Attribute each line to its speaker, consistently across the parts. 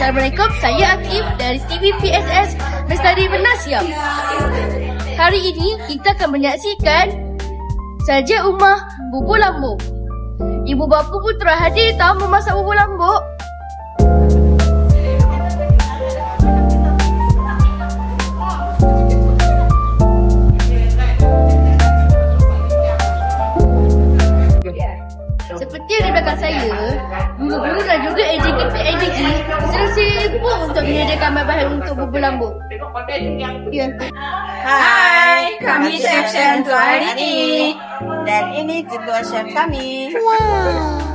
Speaker 1: Assalamualaikum, saya Akif dari TV PSS Lestari Penasiam. Hari ini kita akan menyaksikan saja Umah Bubur Lambuk. Ibu bapa pun telah hadir tahu memasak bubur lambuk. Seperti yang di belakang saya, guru-guru dan juga AJG sedang sibuk untuk menyediakan bahan untuk bubur lambuk. Ya.
Speaker 2: Hai, kami chef-chef untuk hari ini. Dan ini kedua chef kami.
Speaker 1: Wow.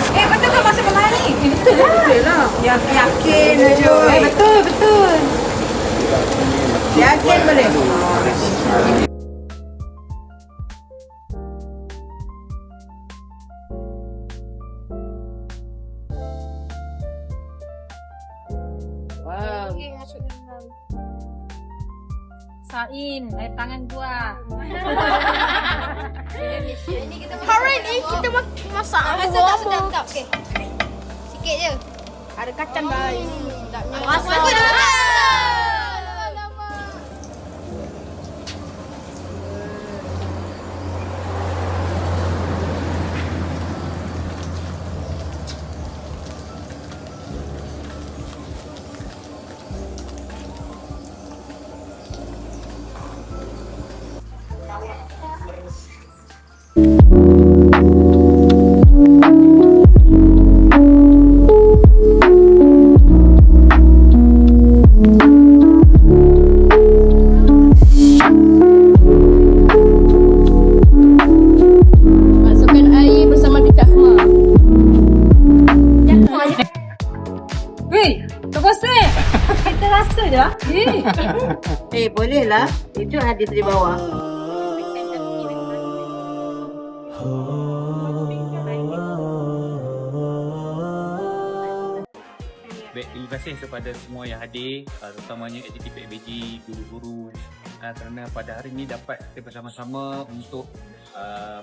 Speaker 2: Betul ke masuk kemana ni? Betul lah. Yakin aja. Betul. Yakin boleh?
Speaker 1: Wow.
Speaker 3: Sain, air tangan gua.
Speaker 1: Hari ini kita masak bubur lambuk.
Speaker 4: Okey. Sikit je.
Speaker 1: Ada kacang guys.
Speaker 4: Masak.
Speaker 1: Masukkan air bersama kecap mak.
Speaker 3: Weh, tak puasa eh? Kita rasa je lah.
Speaker 2: Boleh lah. Itu hadis di bawah.
Speaker 5: Baik, terima kasih kepada semua yang hadir, terutamanya aktiviti PABG, guru-guru, kerana pada hari ini dapat kita bersama-sama untuk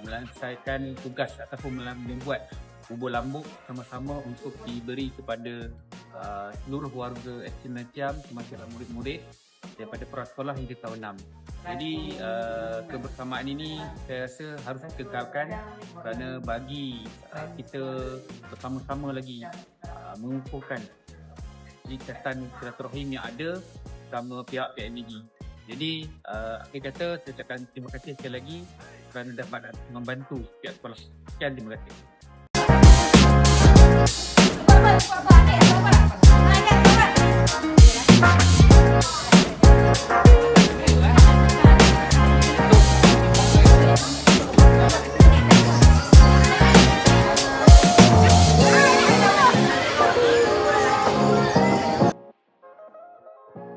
Speaker 5: menyelesaikan tugas ataupun membuat bubur lambuk sama-sama untuk diberi kepada seluruh warga SK Penasiam termasuk murid-murid daripada prasekolah hingga tahun 6. Jadi kebersamaan ini saya rasa harus kita kekalkan kerana bagi kita bersama-sama lagi mengukuhkan ikatan silaturahim yang ada bersama pihak PMG. Jadi akhir kata saya ucapkan terima kasih sekali lagi kerana dapat membantu pihak sekolah. Sekian, terima kasih.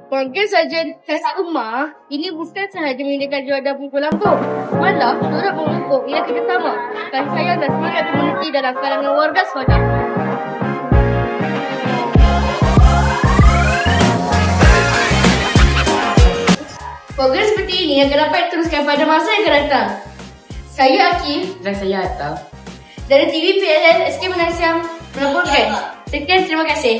Speaker 1: Bangkit Sarjan Kasih Umar, ini bukan sahaja menyediakan jualan bubur lambuk, malah turut mengukuh ia kerjasama, kasih sayang dan semangat komuniti dalam kalangan warga sekolah. Program seperti ini akan dapat diteruskan pada masa yang akan datang. Saya Akif
Speaker 2: Dan saya Atta.
Speaker 1: dari TV PLN SK Penasiam melaporkan. Sekian, terima kasih.